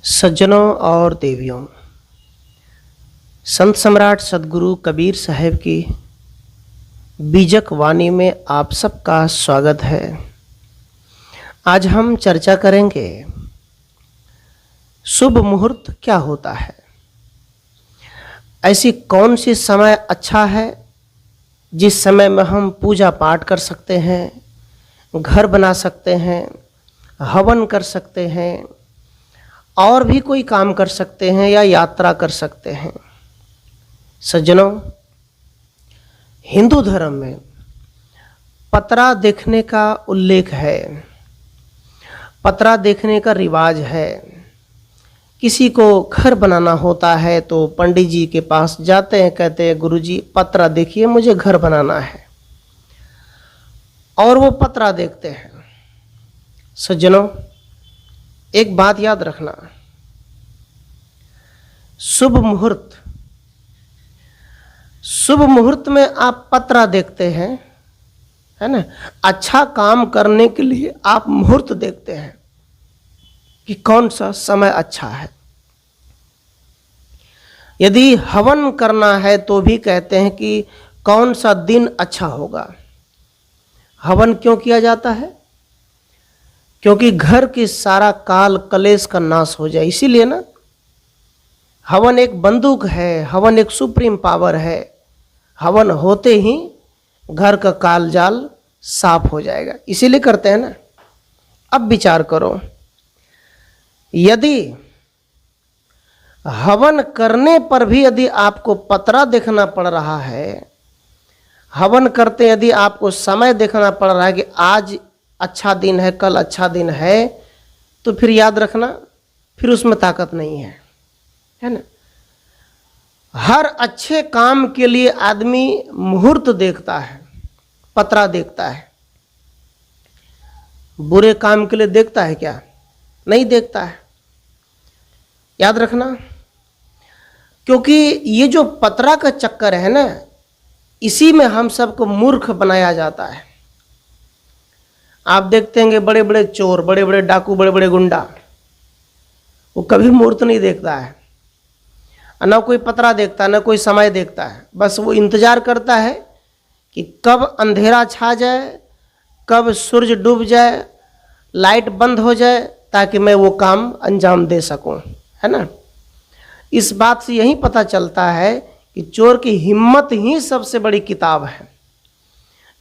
सज्जनों और देवियों, संत सम्राट सदगुरु कबीर साहब की बीजक वाणी में आप सबका स्वागत है। आज हम चर्चा करेंगे शुभ मुहूर्त क्या होता है। ऐसी कौन सी समय अच्छा है जिस समय में हम पूजा पाठ कर सकते हैं, घर बना सकते हैं, हवन कर सकते हैं और भी कोई काम कर सकते हैं या यात्रा कर सकते हैं। सज्जनों, हिंदू धर्म में पतरा देखने का उल्लेख है, पतरा देखने का रिवाज है। किसी को घर बनाना होता है तो पंडित जी के पास जाते हैं, कहते हैं गुरुजी पतरा देखिए, मुझे घर बनाना है, और वो पतरा देखते हैं। सज्जनों, एक बात याद रखना, शुभ मुहूर्त में आप पतरा देखते हैं, है ना। अच्छा काम करने के लिए आप मुहूर्त देखते हैं कि कौन सा समय अच्छा है। यदि हवन करना है तो भी कहते हैं कि कौन सा दिन अच्छा होगा। हवन क्यों किया जाता है? क्योंकि घर की सारा काल कलेश का नाश हो जाए, इसीलिए ना। हवन एक बंदूक है, हवन एक सुप्रीम पावर है। हवन होते ही घर का काल जाल साफ हो जाएगा, इसीलिए करते हैं ना। अब विचार करो, यदि हवन करने पर भी यदि आपको पतरा देखना पड़ रहा है, हवन करते यदि आपको समय देखना पड़ रहा है कि आज अच्छा दिन है, कल अच्छा दिन है, तो फिर याद रखना, फिर उसमें ताकत नहीं है ना। हर अच्छे काम के लिए आदमी मुहूर्त देखता है, पतरा देखता है। बुरे काम के लिए देखता है क्या? नहीं देखता है। याद रखना, क्योंकि ये जो पतरा का चक्कर है ना, इसी में हम सबको मूर्ख बनाया जाता है। आप देखते हैं बड़े बड़े चोर, बड़े बड़े डाकू, बड़े बड़े गुंडा, वो कभी मुहूर्त नहीं देखता है, ना कोई पतरा देखता है, ना कोई समय देखता है। बस वो इंतजार करता है कि कब अंधेरा छा जाए, कब सूरज डूब जाए, लाइट बंद हो जाए, ताकि मैं वो काम अंजाम दे सकूं, है ना। इस बात से यही पता चलता है कि चोर की हिम्मत ही सबसे बड़ी किताब है,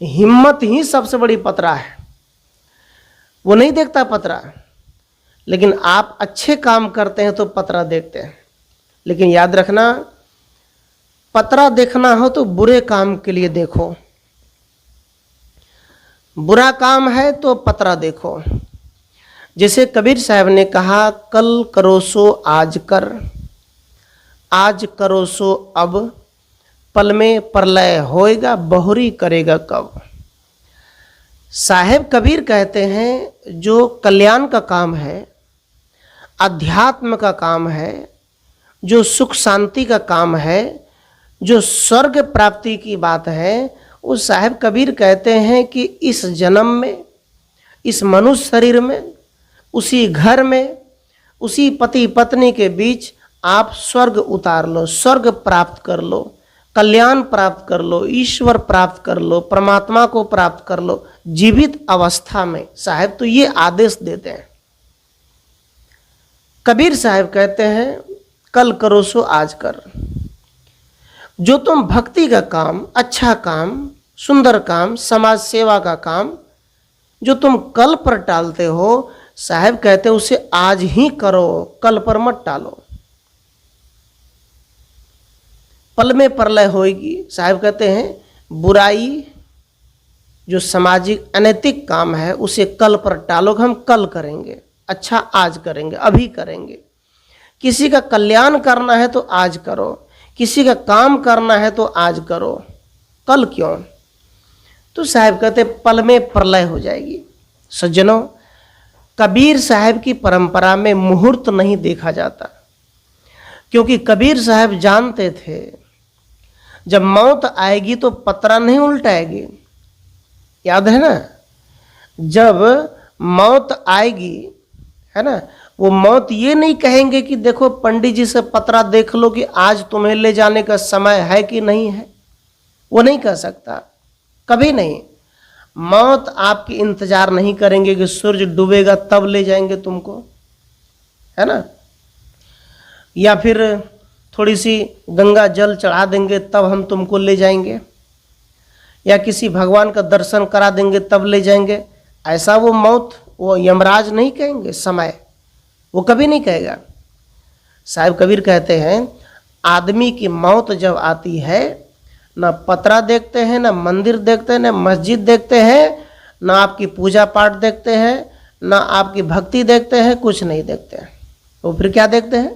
हिम्मत ही सबसे बड़ी पतरा है। वो नहीं देखता पतरा, लेकिन आप अच्छे काम करते हैं तो पतरा देखते हैं। लेकिन याद रखना, पतरा देखना हो तो बुरे काम के लिए देखो, बुरा काम है तो पतरा देखो। जैसे कबीर साहब ने कहा, कल करो सो आज कर, आज करो सो अब, पल में प्रलय होएगा, बहुरी करेगा कब। साहेब कबीर कहते हैं, जो कल्याण का काम है, अध्यात्म का काम है, जो सुख शांति का काम है, जो स्वर्ग प्राप्ति की बात है, उस साहेब कबीर कहते हैं कि इस जन्म में, इस मनुष्य शरीर में, उसी घर में, उसी पति पत्नी के बीच आप स्वर्ग उतार लो, स्वर्ग प्राप्त कर लो, कल्याण प्राप्त कर लो, ईश्वर प्राप्त कर लो, परमात्मा को प्राप्त कर लो जीवित अवस्था में। साहब तो ये आदेश देते हैं। कबीर साहब कहते हैं, कल करो सो आज कर। जो तुम भक्ति का काम, अच्छा काम, सुंदर काम, समाज सेवा का काम जो तुम कल पर टालते हो, साहब कहते हैं उसे आज ही करो, कल पर मत टालो। पल में प्रलय होएगी। साहब कहते हैं बुराई, जो सामाजिक अनैतिक काम है, उसे कल पर टालो, हम कल करेंगे, अच्छा आज करेंगे, अभी करेंगे। किसी का कल्याण करना है तो आज करो, किसी का काम करना है तो आज करो, कल क्यों? तो साहब कहते पल में प्रलय हो जाएगी। सज्जनों, कबीर साहब की परंपरा में मुहूर्त नहीं देखा जाता, क्योंकि कबीर साहब जानते थे जब मौत आएगी तो पतरा नहीं उल्टाएगी। याद है ना, जब मौत आएगी, है ना, वो मौत ये नहीं कहेंगे कि देखो पंडित जी से पतरा देख लो कि आज तुम्हें ले जाने का समय है कि नहीं है। वो नहीं कह सकता, कभी नहीं। मौत आपकी इंतजार नहीं करेंगे कि सूरज डूबेगा तब ले जाएंगे तुमको, है ना, या फिर थोड़ी सी गंगा जल चढ़ा देंगे तब हम तुमको ले जाएंगे, या किसी भगवान का दर्शन करा देंगे तब ले जाएंगे। ऐसा वो मौत, वो यमराज नहीं कहेंगे समय, वो कभी नहीं कहेगा। साहिब कबीर कहते हैं आदमी की मौत जब आती है, ना पतरा देखते हैं, ना मंदिर देखते हैं, ना मस्जिद देखते हैं, ना आपकी पूजा पाठ देखते हैं, ना आपकी भक्ति देखते हैं, कुछ नहीं देखते हैं। तो फिर क्या देखते हैं?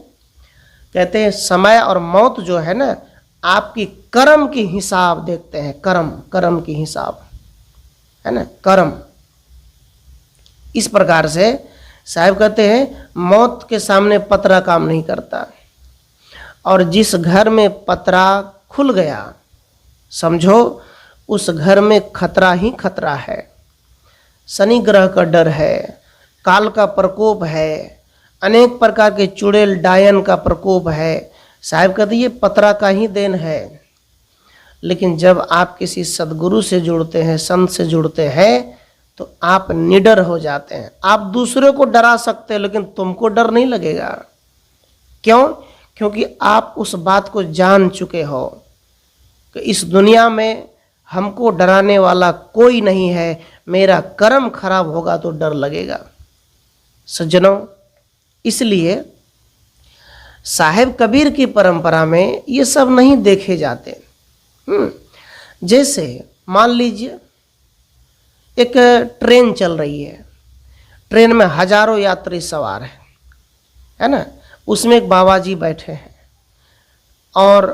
कहते हैं समय और मौत जो है ना, आपकी कर्म की हिसाब देखते हैं। कर्म की हिसाब, है ना, कर्म। इस प्रकार से साहब कहते हैं मौत के सामने पतरा काम नहीं करता। और जिस घर में पतरा खुल गया, समझो उस घर में खतरा ही खतरा है। शनि ग्रह का डर है, काल का प्रकोप है, अनेक प्रकार के चुड़ैल डायन का प्रकोप है। साहब कहते ये पतरा का ही देन है। लेकिन जब आप किसी सदगुरु से जुड़ते हैं, संत से जुड़ते हैं, तो आप निडर हो जाते हैं। आप दूसरे को डरा सकते हैं, लेकिन तुमको डर नहीं लगेगा। क्यों? क्योंकि आप उस बात को जान चुके हो कि इस दुनिया में हमको डराने वाला कोई नहीं है। मेरा कर्म खराब होगा तो डर लगेगा। सज्जनों, इसलिए साहिब कबीर की परंपरा में ये सब नहीं देखे जाते। जैसे मान लीजिए एक ट्रेन चल रही है, ट्रेन में हजारों यात्री सवार हैं, है ना, उसमें एक बाबा जी बैठे हैं और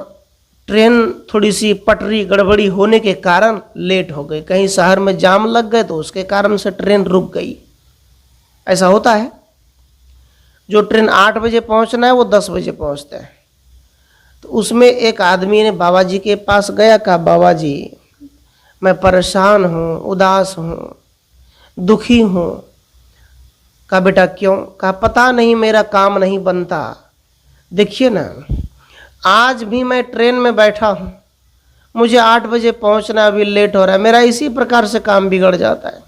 ट्रेन थोड़ी सी पटरी गड़बड़ी होने के कारण लेट हो गई। कहीं शहर में जाम लग गए तो उसके कारण से ट्रेन रुक गई। ऐसा होता है। जो ट्रेन 8 बजे पहुंचना है वो 10 बजे पहुंचते हैं। तो उसमें एक आदमी ने बाबा जी के पास गया, कहा बाबा जी मैं परेशान हूँ, उदास हूँ, दुखी हूँ। कहा बेटा क्यों? कहा पता नहीं मेरा काम नहीं बनता। देखिए ना, आज भी मैं ट्रेन में बैठा हूँ, मुझे 8 बजे पहुँचना, अभी लेट हो रहा है। मेरा इसी प्रकार से काम बिगड़ जाता है।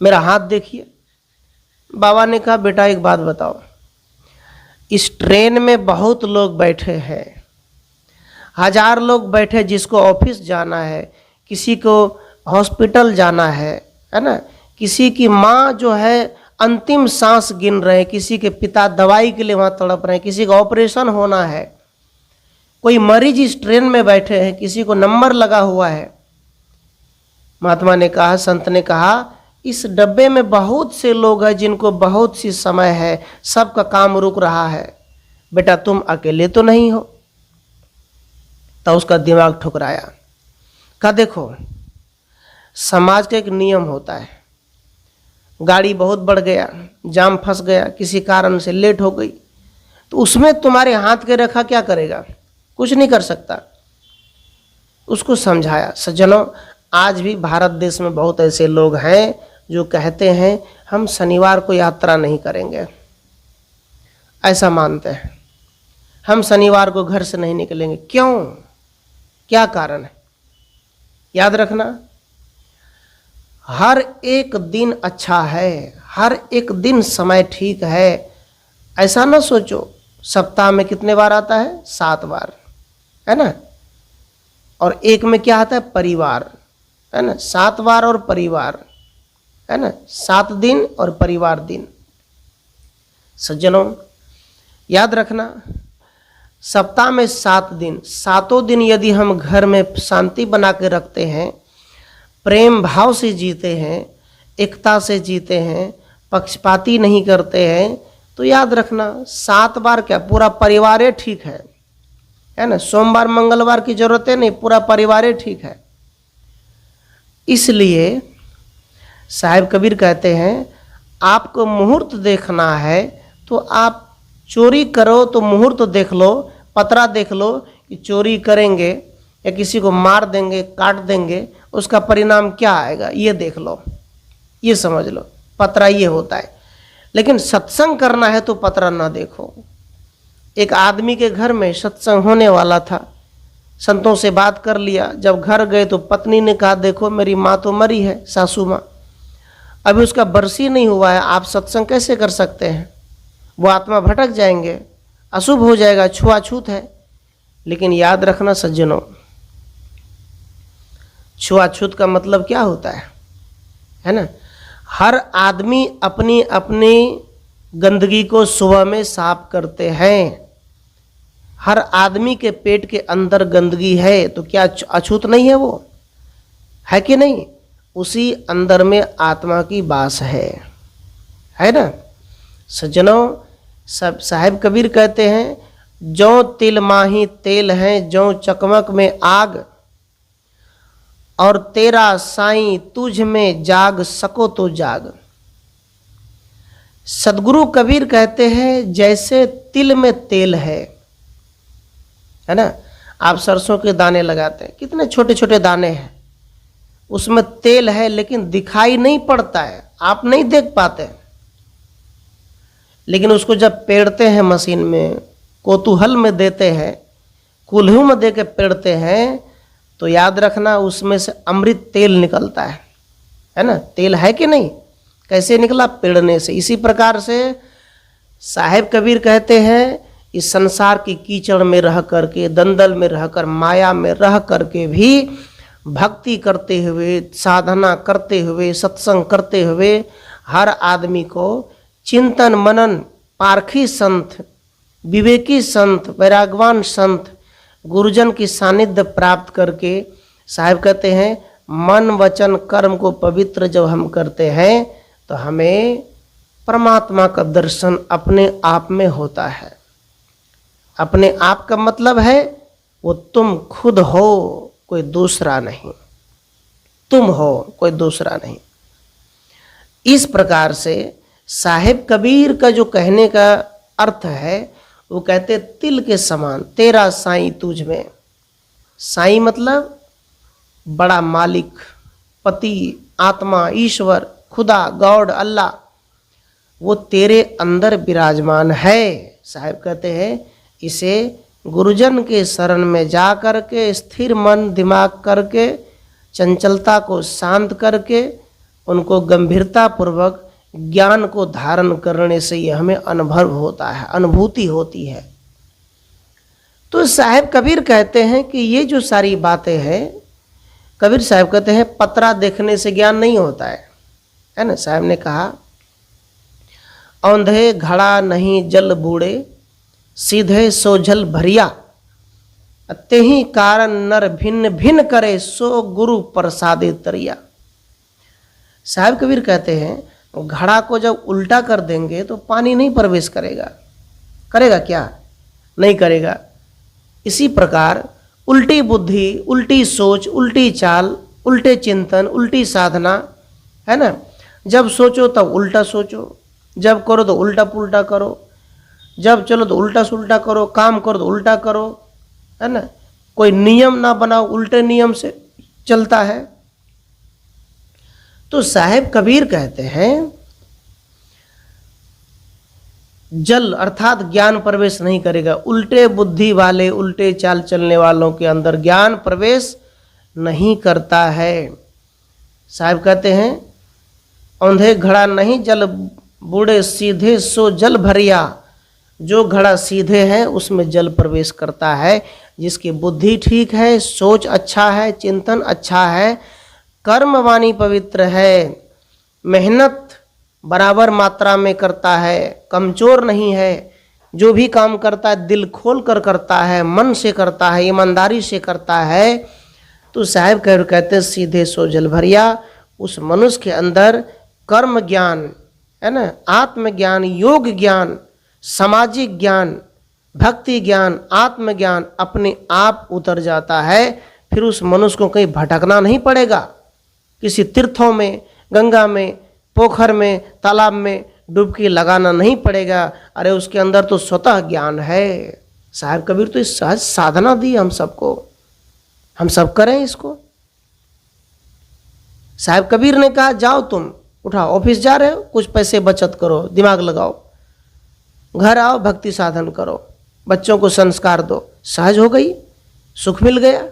मेरा हाथ देखिए। बाबा ने कहा बेटा एक बात बताओ, इस ट्रेन में बहुत लोग बैठे हैं, 1000 लोग बैठे, जिसको ऑफिस जाना है, किसी को हॉस्पिटल जाना है ना, किसी की माँ जो है अंतिम सांस गिन रहे हैं, किसी के पिता दवाई के लिए वहाँ तड़प रहे हैं, किसी का ऑपरेशन होना है, कोई मरीज इस ट्रेन में बैठे हैं, किसी को नंबर लगा हुआ है। महात्मा ने कहा, संत ने कहा, इस डब्बे में बहुत से लोग हैं जिनको बहुत सी समय है, सबका काम रुक रहा है। बेटा तुम अकेले तो नहीं हो। तो उसका दिमाग ठुकराया। कहा देखो, समाज का एक नियम होता है, गाड़ी बहुत बढ़ गया, जाम फंस गया, किसी कारण से लेट हो गई, तो उसमें तुम्हारे हाथ के रखा क्या करेगा? कुछ नहीं कर सकता। उसको समझाया। सज्जनों, आज भी भारत देश में बहुत ऐसे लोग हैं जो कहते हैं हम शनिवार को यात्रा नहीं करेंगे, ऐसा मानते हैं। हम शनिवार को घर से नहीं निकलेंगे। क्यों? क्या कारण है? याद रखना, हर एक दिन अच्छा है, हर एक दिन समय ठीक है। ऐसा ना सोचो सप्ताह में कितने बार आता है? 7 बार, है ना। और एक में क्या आता है? परिवार, है ना। 7 बार और परिवार, है ना, 7 दिन और परिवार दिन। सज्जनों याद रखना, सप्ताह में 7 दिन, 7 दिन यदि हम घर में शांति बना के रखते हैं, प्रेम भाव से जीते हैं, एकता से जीते हैं, पक्षपाती नहीं करते हैं, तो याद रखना 7 बार क्या, पूरा परिवार ही ठीक है ना। सोमवार मंगलवार की जरूरत है नहीं, पूरा परिवार ही ठीक है। इसलिए साहिब कबीर कहते हैं आपको मुहूर्त देखना है तो आप चोरी करो तो मुहूर्त देख लो, पतरा देख लो कि चोरी करेंगे या किसी को मार देंगे, काट देंगे, उसका परिणाम क्या आएगा ये देख लो, ये समझ लो। पतरा ये होता है। लेकिन सत्संग करना है तो पतरा ना देखो। एक आदमी के घर में सत्संग होने वाला था, संतों से बात कर लिया। जब घर गए तो पत्नी ने कहा, देखो मेरी माँ तो मरी है, सासू माँ, अभी उसका बरसी नहीं हुआ है, आप सत्संग कैसे कर सकते हैं? वो आत्मा भटक जाएंगे, अशुभ हो जाएगा, छुआछूत है। लेकिन याद रखना सज्जनों, छुआछूत का मतलब क्या होता है ना? हर आदमी अपनी अपनी गंदगी को सुबह में साफ करते हैं। हर आदमी के पेट के अंदर गंदगी है तो क्या अछूत नहीं है? वो है कि नहीं? उसी अंदर में आत्मा की वास है ना सज्जनों? सब साहिब कबीर कहते हैं, जो तिल माही तेल हैं, जो चकमक में आग, और तेरा साईं तुझ में जाग सको तो जाग। सदगुरु कबीर कहते हैं, जैसे तिल में तेल है ना? आप सरसों के दाने लगाते हैं, कितने छोटे छोटे दाने हैं, उसमें तेल है लेकिन दिखाई नहीं पड़ता है, आप नहीं देख पाते। लेकिन उसको जब पेड़ते हैं मशीन में, कोतूहल में देते हैं, कुल्हू में दे के पेड़ते हैं, तो याद रखना उसमें से अमृत तेल निकलता है ना? तेल है कि नहीं? कैसे निकला? पेड़ने से। इसी प्रकार से साहिब कबीर कहते हैं, इस संसार की कीचड़ में रह करके, दंदल में रहकर, माया में रह करके भी भक्ति करते हुए, साधना करते हुए, सत्संग करते हुए हर आदमी को चिंतन मनन, पारखी संत, विवेकी संत, वैरागवान संत, गुरुजन की सानिध्य प्राप्त करके, साहिब कहते हैं, मन वचन कर्म को पवित्र जब हम करते हैं तो हमें परमात्मा का दर्शन अपने आप में होता है। अपने आप का मतलब है वो तुम खुद हो, कोई दूसरा नहीं। तुम हो, कोई दूसरा नहीं। इस प्रकार से साहिब कबीर का जो कहने का अर्थ है, वो कहते तिल के समान तेरा साईं तुझ में। साईं मतलब बड़ा मालिक, पति, आत्मा, ईश्वर, खुदा, गॉड, अल्लाह, वो तेरे अंदर विराजमान है। साहिब कहते हैं, इसे गुरुजन के शरण में जा करके स्थिर मन दिमाग करके, चंचलता को शांत करके, उनको गंभीरता पूर्वक ज्ञान को धारण करने से ये हमें अनुभव होता है, अनुभूति होती है। तो साहिब कबीर कहते हैं कि ये जो सारी बातें हैं, कबीर साहब कहते हैं, पतरा देखने से ज्ञान नहीं होता है ना? साहब ने कहा, औंधे घड़ा नहीं जल बूढ़े, सीधे सो जल भरिया, तेहि कारण नर भिन्न भिन्न करे, सो गुरु प्रसादे तरिया। साहब कबीर कहते हैं, घड़ा को जब उल्टा कर देंगे तो पानी नहीं प्रवेश करेगा। करेगा क्या? नहीं करेगा। इसी प्रकार उल्टी बुद्धि, उल्टी सोच, उल्टी चाल, उल्टे चिंतन, उल्टी साधना, है ना? जब सोचो तब उल्टा सोचो, जब करो तो उल्टा पुल्टा करो, जब चलो तो उल्टा सुल्टा करो, काम करो तो उल्टा करो, है ना? कोई नियम ना बनाओ, उल्टे नियम से चलता है। तो साहिब कबीर कहते हैं, जल अर्थात ज्ञान प्रवेश नहीं करेगा। उल्टे बुद्धि वाले, उल्टे चाल चलने वालों के अंदर ज्ञान प्रवेश नहीं करता है। साहिब कहते हैं, औंधे घड़ा नहीं जल बूढ़े, सीधे सो जल भरिया। जो घड़ा सीधे है उसमें जल प्रवेश करता है। जिसकी बुद्धि ठीक है, सोच अच्छा है, चिंतन अच्छा है, कर्म वाणी पवित्र है, मेहनत बराबर मात्रा में करता है, कमजोर नहीं है, जो भी काम करता है दिल खोल कर करता है, मन से करता है, ईमानदारी से करता है, तो साहिब कहते हैं, सीधे सो जल भरिया। उस मनुष्य के अंदर कर्म ज्ञान, है ना, आत्मज्ञान, योग ज्ञान, सामाजिक ज्ञान, भक्ति ज्ञान, आत्मज्ञान अपने आप उतर जाता है। फिर उस मनुष्य को कहीं भटकना नहीं पड़ेगा, किसी तीर्थों में, गंगा में, पोखर में, तालाब में डुबकी लगाना नहीं पड़ेगा। अरे उसके अंदर तो स्वतः ज्ञान है। साहिब कबीर तो इस सहज साधना दी हम सबको, हम सब करें इसको। साहिब कबीर ने कहा, जाओ तुम उठाओ, ऑफिस जा रहे हो कुछ पैसे बचत करो, दिमाग लगाओ, घर आओ भक्ति साधन करो, बच्चों को संस्कार दो, सहज हो गई, सुख मिल गया।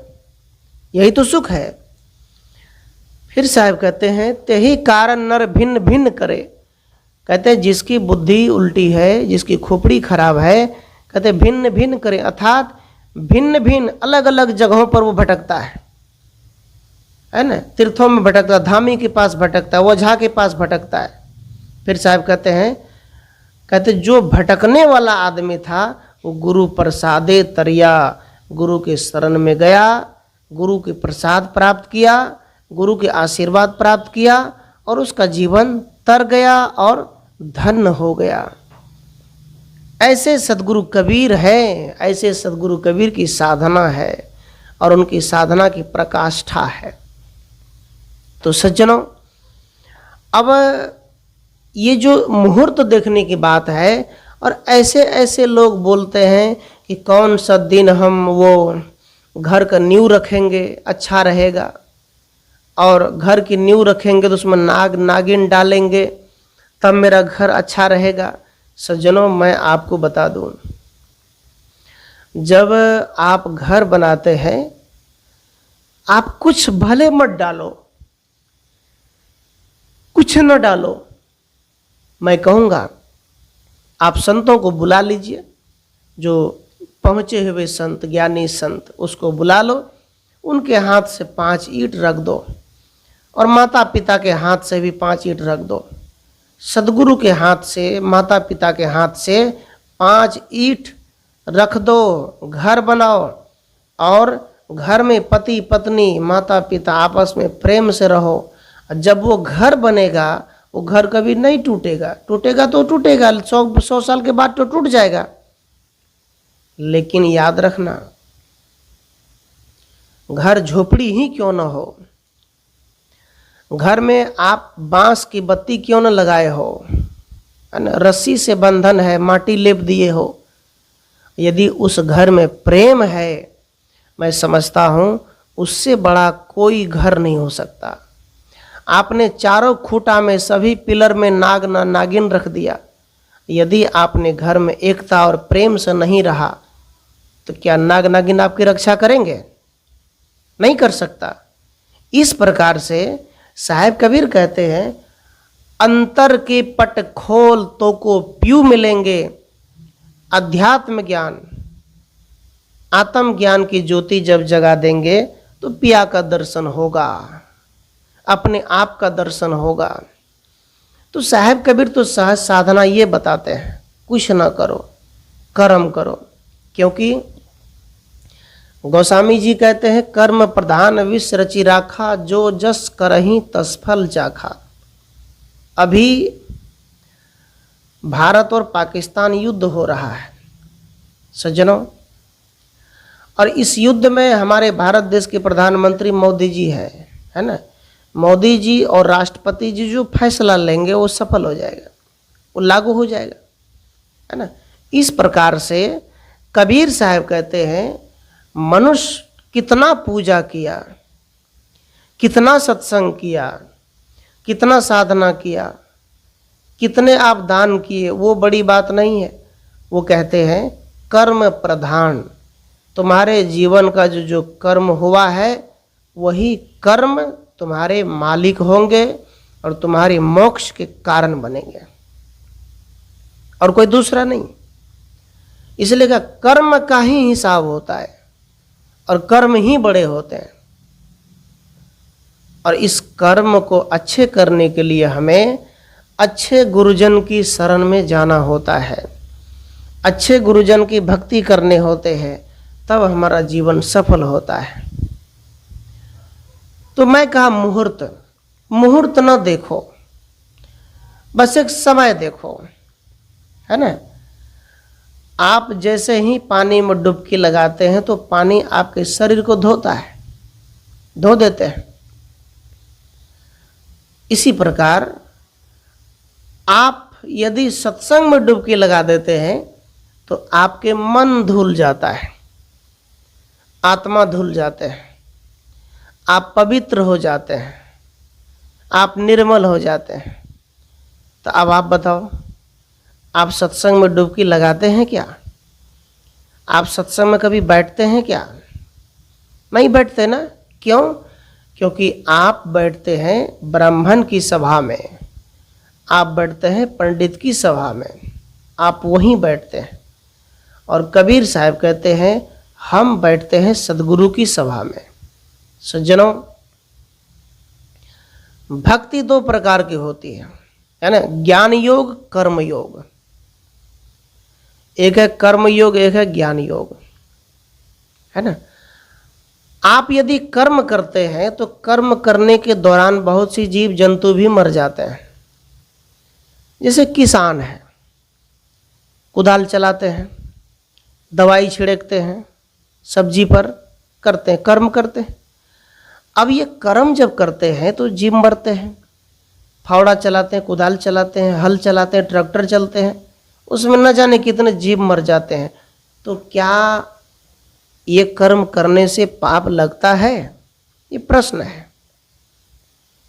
यही तो सुख है। फिर साहब कहते हैं तेही कारण नर भिन्न भिन्न करे। कहते हैं जिसकी बुद्धि उल्टी है, जिसकी खोपड़ी खराब है, कहते भिन्न भिन्न करे, अर्थात भिन्न भिन्न अलग अलग जगहों पर वो भटकता है ना। तीर्थों में भटकता है, धामी के पास भटकता है, ओझा के पास भटकता है। फिर साहब कहते हैं, कहते जो भटकने वाला आदमी था वो गुरु प्रसादे तरिया, गुरु के शरण में गया, गुरु के प्रसाद प्राप्त किया, गुरु के आशीर्वाद प्राप्त किया और उसका जीवन तर गया और धन्य हो गया। ऐसे सदगुरु कबीर हैं, ऐसे सदगुरु कबीर की साधना है और उनकी साधना की प्रकाष्ठा है। तो सज्जनों, अब ये जो मुहूर्त देखने की बात है, और ऐसे ऐसे लोग बोलते हैं कि कौन सा दिन हम वो घर का नींव रखेंगे अच्छा रहेगा, और घर की नींव रखेंगे तो उसमें नाग नागिन डालेंगे तब मेरा घर अच्छा रहेगा। सज्जनों, मैं आपको बता दूं, जब आप घर बनाते हैं आप कुछ भले मत डालो, कुछ न डालो। मैं कहूँगा आप संतों को बुला लीजिए, जो पहुँचे हुए संत, ज्ञानी संत, उसको बुला लो, उनके हाथ से 5 ईंट रख दो और माता पिता के हाथ से भी 5 ईंट रख दो। सदगुरु के हाथ से, माता पिता के हाथ से 5 ईंट रख दो, घर बनाओ और घर में पति पत्नी माता पिता आपस में प्रेम से रहो। जब वो घर बनेगा वो घर कभी नहीं टूटेगा, टूटेगा तो टूटेगा, 100 साल के बाद तो टूट जाएगा। लेकिन याद रखना, घर झोपड़ी ही क्यों ना हो, घर में आप बांस की बत्ती क्यों न लगाए हो, है ना, रस्सी से बंधन है, माटी लेप दिए हो, यदि उस घर में प्रेम है, मैं समझता हूँ उससे बड़ा कोई घर नहीं हो सकता। आपने चारों खूंटा में, सभी पिलर में नाग नागिन रख दिया, यदि आपने घर में एकता और प्रेम से नहीं रहा तो क्या नाग नागिन आपकी रक्षा करेंगे? नहीं कर सकता। इस प्रकार से साहेब कबीर कहते हैं, अंतर के पट खोल तो को प्यू मिलेंगे, अध्यात्म ज्ञान, आत्म ज्ञान की ज्योति जब जगा देंगे तो पिया का दर्शन होगा, अपने आप का दर्शन होगा। तो साहेब कबीर तो सहज साधना ये बताते हैं, कुछ ना करो, कर्म करो। क्योंकि गोस्वामी जी कहते हैं, कर्म प्रधान विष रचि राखा, जो जस करही तस फल चाखा। अभी भारत और पाकिस्तान युद्ध हो रहा है सज्जनों, और इस युद्ध में हमारे भारत देश के प्रधानमंत्री मोदी जी है ना। मोदी जी और राष्ट्रपति जी जो फैसला लेंगे वो सफल हो जाएगा, वो लागू हो जाएगा, है ना। इस प्रकार से कबीर साहब कहते हैं, मनुष्य कितना पूजा किया, कितना सत्संग किया, कितना साधना किया, कितने आप दान किए, वो बड़ी बात नहीं है। वो कहते हैं कर्म प्रधान, तुम्हारे जीवन का जो कर्म हुआ है वही कर्म तुम्हारे मालिक होंगे और तुम्हारे मोक्ष के कारण बनेंगे, और कोई दूसरा नहीं। इसलिए का कर्म का ही हिसाब होता है और कर्म ही बड़े होते हैं। और इस कर्म को अच्छे करने के लिए हमें अच्छे गुरुजन की शरण में जाना होता है, अच्छे गुरुजन की भक्ति करने होते हैं, तब हमारा जीवन सफल होता है। तो मैं कहा मुहूर्त, मुहूर्त न देखो, बस एक समय देखो, है ना। आप जैसे ही पानी में डुबकी लगाते हैं तो पानी आपके शरीर को धोता है, धो देते हैं। इसी प्रकार आप यदि सत्संग में डुबकी लगा देते हैं तो आपके मन धुल जाता है, आत्मा धुल जाते हैं, आप पवित्र हो जाते हैं, आप निर्मल हो जाते हैं। तो अब आप बताओ, आप सत्संग में डुबकी लगाते हैं क्या? आप सत्संग में कभी बैठते हैं क्या? नहीं बैठते ना। क्यों? क्योंकि आप बैठते हैं ब्राह्मण की सभा में, आप बैठते हैं पंडित की सभा में, आप वहीं बैठते हैं। और कबीर साहब कहते हैं हम बैठते हैं सदगुरु की सभा में। सज्जनों, भक्ति दो प्रकार की होती है ना, ज्ञान योग, कर्म योग। एक है कर्म योग, एक है ज्ञान योग, है ना। आप यदि कर्म करते हैं तो कर्म करने के दौरान बहुत सी जीव जंतु भी मर जाते हैं। जैसे किसान है, कुदाल चलाते हैं, दवाई छिड़कते हैं, सब्जी पर करते हैं, कर्म करते हैं। अब ये कर्म जब करते हैं तो जीव मरते हैं। फावड़ा चलाते हैं, कुदाल चलाते हैं, हल चलाते हैं, ट्रैक्टर चलते हैं, उसमें न जाने कितने जीव मर जाते हैं। तो क्या ये कर्म करने से पाप लगता है? ये प्रश्न है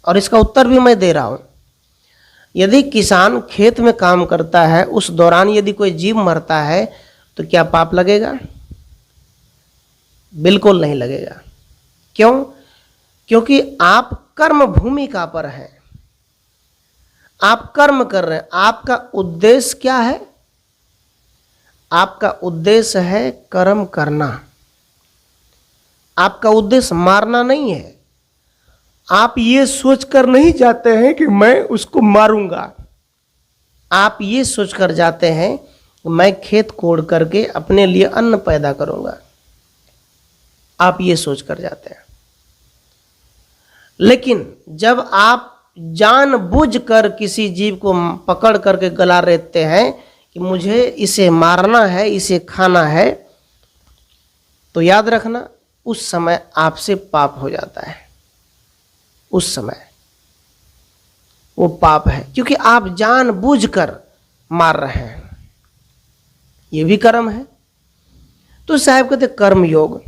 और इसका उत्तर भी मैं दे रहा हूं। यदि किसान खेत में काम करता है, उस दौरान यदि कोई जीव मरता है तो क्या पाप लगेगा? बिल्कुल नहीं लगेगा। क्यों? क्योंकि आप कर्म भूमिका पर हैं, आप कर्म कर रहे हैं। आपका उद्देश्य क्या है? आपका उद्देश्य है कर्म करना। आपका उद्देश्य मारना नहीं है। आप ये सोचकर नहीं जाते हैं कि मैं उसको मारूंगा। आप ये सोचकर जाते हैं कि मैं खेत कोड़ करके अपने लिए अन्न पैदा करूंगा। आप ये सोचकर जाते हैं। लेकिन जब आप जानबूझकर किसी जीव को पकड़ करके गला रेतते हैं कि मुझे इसे मारना है, इसे खाना है, तो याद रखना उस समय आपसे पाप हो जाता है। उस समय वो पाप है, क्योंकि आप जानबूझकर मार रहे हैं। ये भी कर्म है। तो साहब कहते कर्म योग,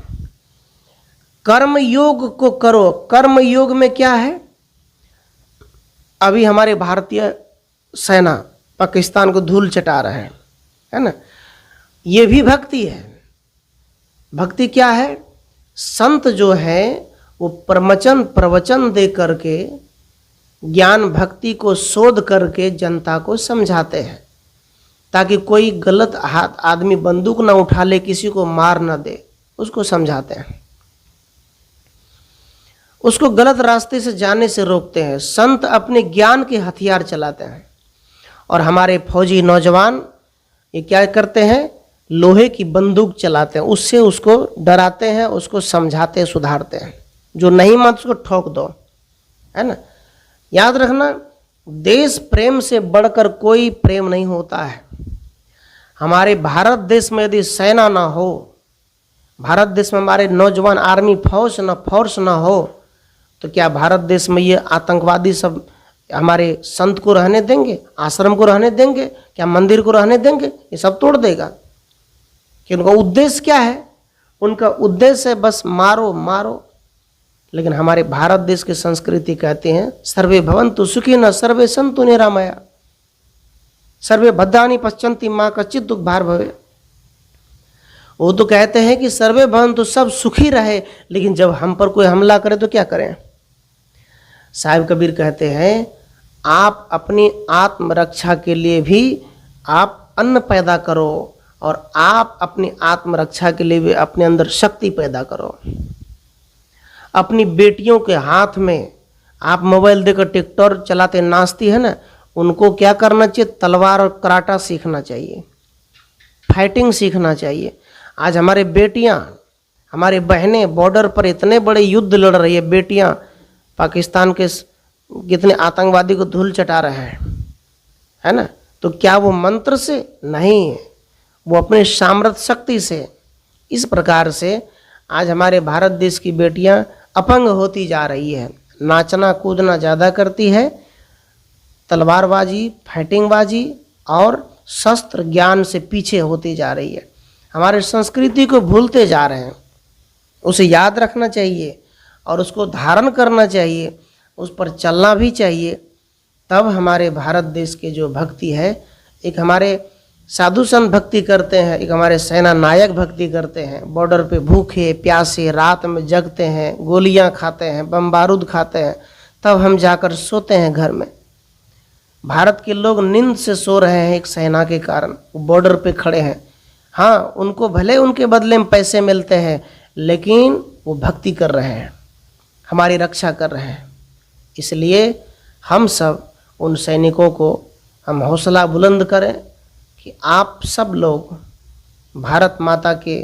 कर्म योग को करो। कर्म योग में क्या है? अभी हमारे भारतीय सेना पाकिस्तान को धूल चटा रहे हैं, है ना। ये भी भक्ति है। भक्ति क्या है? संत जो है वो प्रवचन दे करके, ज्ञान भक्ति को शोध करके जनता को समझाते हैं, ताकि कोई गलत आदमी बंदूक ना उठा ले, किसी को मार ना दे, उसको समझाते हैं, उसको गलत रास्ते से जाने से रोकते हैं। संत अपने ज्ञान के हथियार चलाते हैं। और हमारे फौजी नौजवान ये क्या करते हैं? लोहे की बंदूक चलाते हैं, उससे उसको डराते हैं, उसको समझाते हैं, सुधारते हैं। जो नहीं मानता उसको ठोक दो, है ना। याद रखना, देश प्रेम से बढ़कर कोई प्रेम नहीं होता है। हमारे भारत देश में यदि सेना ना हो, भारत देश में हमारे नौजवान आर्मी फोर्स ना हो, तो क्या भारत देश में ये आतंकवादी सब हमारे संत को रहने देंगे? आश्रम को रहने देंगे? क्या मंदिर को रहने देंगे? ये सब तोड़ देगा। कि उनका उद्देश्य क्या है? उनका उद्देश्य है बस मारो मारो। लेकिन हमारे भारत देश की संस्कृति कहते हैं सर्वे भवन्तु सुखिनः सर्वे सन्तु निरामया सर्वे भद्राणि पश्यन्ति मा कश्चित् दुःख भार भवे। वो तो कहते हैं कि सर्वे भवन्तु, सब सुखी रहे, लेकिन जब हम पर कोई हमला करे तो क्या करें? साहिब कबीर कहते हैं आप अपनी आत्मरक्षा के लिए भी आप अन्न पैदा करो, और आप अपनी आत्मरक्षा के लिए भी अपने अंदर शक्ति पैदा करो। अपनी बेटियों के हाथ में आप मोबाइल देकर टिकटॉक चलाते नाचती है ना, उनको क्या करना चाहिए? तलवार और कराटा सीखना चाहिए, फाइटिंग सीखना चाहिए। आज हमारे बेटियां, हमारे बहनें बॉर्डर पर इतने बड़े युद्ध लड़ रही है। बेटियां पाकिस्तान के कितने आतंकवादी को धूल चटा रहे हैं, है ना। तो क्या वो मंत्र से? नहीं, वो अपने सामर्थ्य शक्ति से। इस प्रकार से आज हमारे भारत देश की बेटियां अपंग होती जा रही है। नाचना कूदना ज़्यादा करती है, तलवारबाजी, फाइटिंगबाजी और शस्त्र ज्ञान से पीछे होती जा रही है। हमारे संस्कृति को भूलते जा रहे हैं। उसे याद रखना चाहिए और उसको धारण करना चाहिए। उस पर चलना भी चाहिए। तब हमारे भारत देश के जो भक्ति है, एक हमारे साधु संत भक्ति करते हैं, एक हमारे सेना नायक भक्ति करते हैं, बॉर्डर पे भूखे प्यासे रात में जगते हैं, गोलियां खाते हैं, बम बारूद खाते हैं, तब हम जाकर सोते हैं घर में। भारत के लोग नींद से सो रहे हैं एक सेना के कारण, वो बॉर्डर पे खड़े हैं। हाँ, उनको भले उनके बदले में पैसे मिलते हैं, लेकिन वो भक्ति कर रहे हैं, हमारी रक्षा कर रहे हैं। इसलिए हम सब उन सैनिकों को हम हौसला बुलंद करें कि आप सब लोग भारत माता के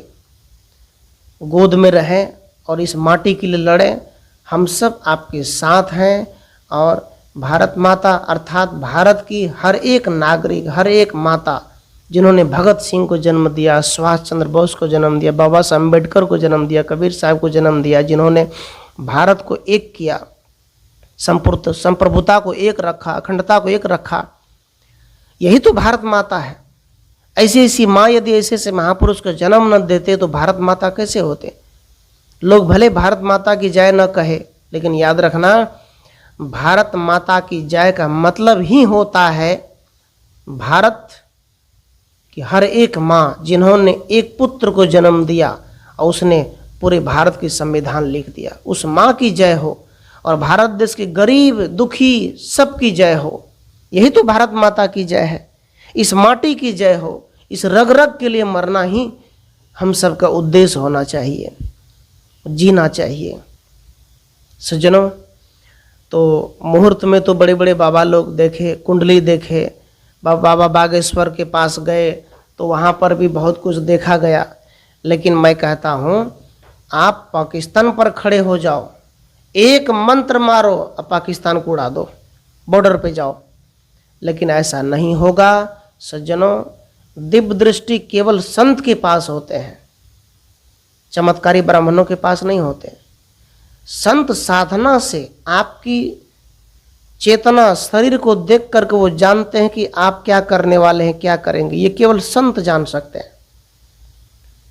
गोद में रहें और इस माटी के लिए लड़ें। हम सब आपके साथ हैं और भारत माता अर्थात भारत की हर एक नागरिक, हर एक माता जिन्होंने भगत सिंह को जन्म दिया, सुभाष चंद्र बोस को जन्म दिया, बाबा साहब अम्बेडकर को जन्म दिया, कबीर साहब को जन्म दिया, जिन्होंने भारत को एक किया, संप्रभुता को एक रखा, अखंडता को एक रखा, यही तो भारत माता है। ऐसी ऐसी माँ यदि ऐसे ऐसे महापुरुष को जन्म न देते तो भारत माता कैसे होते। लोग भले भारत माता की जय न कहे, लेकिन याद रखना भारत माता की जय का मतलब ही होता है भारत की हर एक माँ जिन्होंने एक पुत्र को जन्म दिया और उसने पूरे भारत की संविधान लिख दिया, उस माँ की जय हो और भारत देश के गरीब दुखी सबकी जय हो। यही तो भारत माता की जय है, इस माटी की जय हो। इस रग रग के लिए मरना ही हम सबका उद्देश्य होना चाहिए, जीना चाहिए। सज्जनों, तो मुहूर्त में तो बड़े बड़े बाबा लोग देखे, कुंडली देखे, बाबा बागेश्वर के पास गए तो वहाँ पर भी बहुत कुछ देखा गया। लेकिन मैं कहता हूँ आप पाकिस्तान पर खड़े हो जाओ, एक मंत्र मारो और पाकिस्तान को उड़ा दो, बॉर्डर पे जाओ। लेकिन ऐसा नहीं होगा सज्जनों। दिव्य दृष्टि केवल संत के पास होते हैं, चमत्कारी ब्राह्मणों के पास नहीं होते। संत साधना से आपकी चेतना शरीर को देख करके वो जानते हैं कि आप क्या करने वाले हैं, क्या करेंगे, ये केवल संत जान सकते हैं।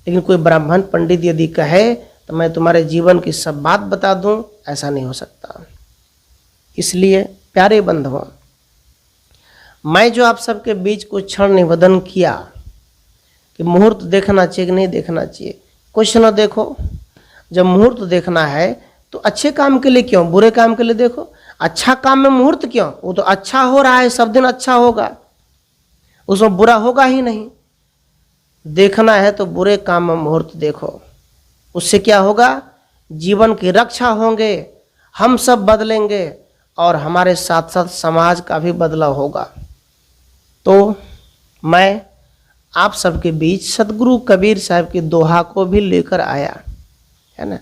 लेकिन कोई ब्राह्मण पंडित यदि कहे तो मैं तुम्हारे जीवन की सब बात बता दूं, ऐसा नहीं हो सकता। इसलिए प्यारे बंधुओं, मैं जो आप सबके बीच को क्षण निवेदन किया कि मुहूर्त देखना चाहिए कि नहीं देखना चाहिए, कुछ न देखो। जब मुहूर्त देखना है तो अच्छे काम के लिए क्यों, बुरे काम के लिए देखो। अच्छा काम में मुहूर्त क्यों, वो तो अच्छा हो रहा है, सब दिन अच्छा होगा, उसमें बुरा होगा ही नहीं। देखना है तो बुरे काम में मुहूर्त देखो, उससे क्या होगा, जीवन की रक्षा होंगे, हम सब बदलेंगे और हमारे साथ साथ समाज का भी बदलाव होगा। तो मैं आप सबके बीच सदगुरु कबीर साहब की दोहा को भी लेकर आया है ना,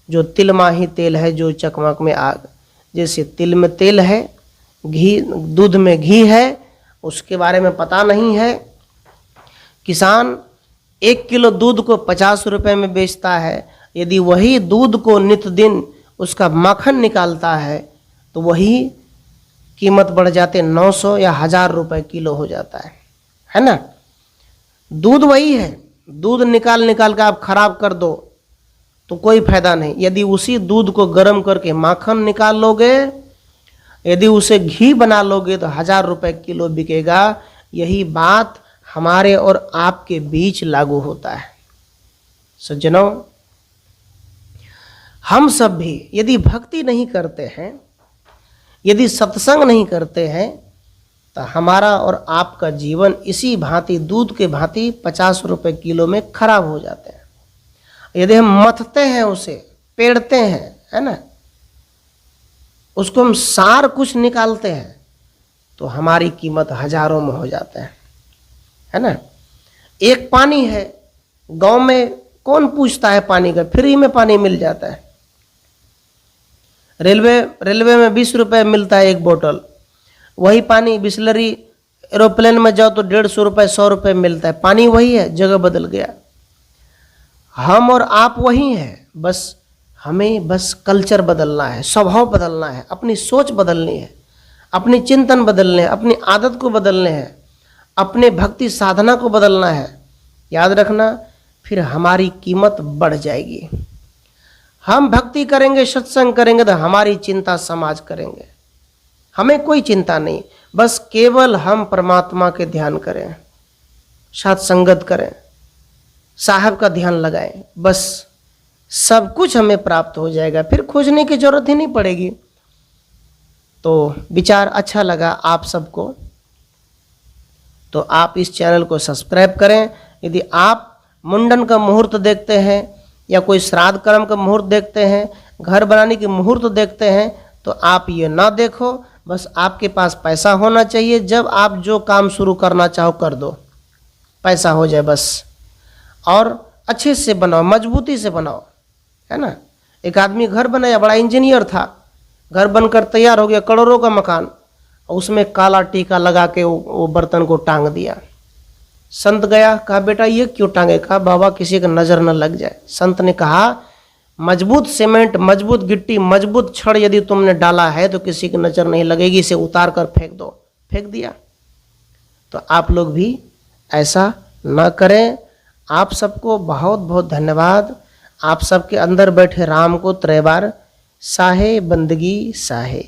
जो तिल माही तेल है जो चकमक में आग। जैसे तिल में तेल है, घी दूध में घी है, उसके बारे में पता नहीं है। किसान 1 किलो दूध को 50 रुपए में बेचता है, यदि वही दूध को नित दिन उसका माखन निकालता है तो वही कीमत बढ़ जाते 900 या 1000 रुपए किलो हो जाता है ना। दूध वही है, दूध निकाल निकाल कर आप खराब कर दो तो कोई फायदा नहीं। यदि उसी दूध को गर्म करके माखन निकाल लोगे, यदि उसे घी बना लोगे तो 1000 रुपए किलो बिकेगा। यही बात हमारे और आपके बीच लागू होता है। सज्जनों, हम सब भी यदि भक्ति नहीं करते हैं, यदि सत्संग नहीं करते हैं, तो हमारा और आपका जीवन इसी भांति दूध के भांति 50 रुपए किलो में खराब हो जाते हैं। यदि हम मथते हैं, उसे पेड़ते हैं, है ना, उसको हम सार कुछ निकालते हैं तो हमारी कीमत हजारों में हो जाते हैं, है ना। एक पानी है, गांव में कौन पूछता है पानी का, फ्री में पानी मिल जाता है। रेलवे में 20 रुपए मिलता है एक बोतल, वही पानी बिस्लरी एरोप्लेन में जाओ तो 150 रुपए 100 रुपए मिलता है। पानी वही है, जगह बदल गया। हम और आप वही हैं, बस हमें बस कल्चर बदलना है, स्वभाव बदलना है, अपनी सोच बदलनी है, अपनी चिंतन बदलने हैं, अपनी आदत को बदलने हैं, अपने भक्ति साधना को बदलना है। याद रखना, फिर हमारी कीमत बढ़ जाएगी। हम भक्ति करेंगे, सत्संग करेंगे तो हमारी चिंता समाज करेंगे, हमें कोई चिंता नहीं। बस केवल हम परमात्मा के ध्यान करें, साथ संगत करें, साहब का ध्यान लगाएं, बस सब कुछ हमें प्राप्त हो जाएगा, फिर खोजने की जरूरत ही नहीं पड़ेगी। तो विचार अच्छा लगा आप सबको तो आप इस चैनल को सब्सक्राइब करें। यदि आप मुंडन का मुहूर्त देखते हैं या कोई श्राद्ध कर्म का मुहूर्त देखते हैं, घर बनाने की मुहूर्त देखते हैं, तो आप ये ना देखो, बस आपके पास पैसा होना चाहिए। जब आप जो काम शुरू करना चाहो कर दो, पैसा हो जाए बस। और अच्छे से बनाओ, मजबूती से बनाओ, है ना। एक आदमी घर बनाया, बड़ा इंजीनियर था, घर बनकर तैयार हो गया, करोड़ों का मकान, उसमें काला टीका लगा के वो बर्तन को टांग दिया। संत गया, कहा बेटा ये क्यों टांगे? कहा बाबा किसी का नज़र न लग जाए। संत ने कहा मजबूत सीमेंट, मजबूत गिट्टी, मजबूत छड़ यदि तुमने डाला है तो किसी की नज़र नहीं लगेगी, इसे उतार कर फेंक दो। फेंक दिया। तो आप लोग भी ऐसा न करें। आप सबको बहुत बहुत धन्यवाद। आप सबके अंदर बैठे राम को 3 बार साहे बंदगी साहे।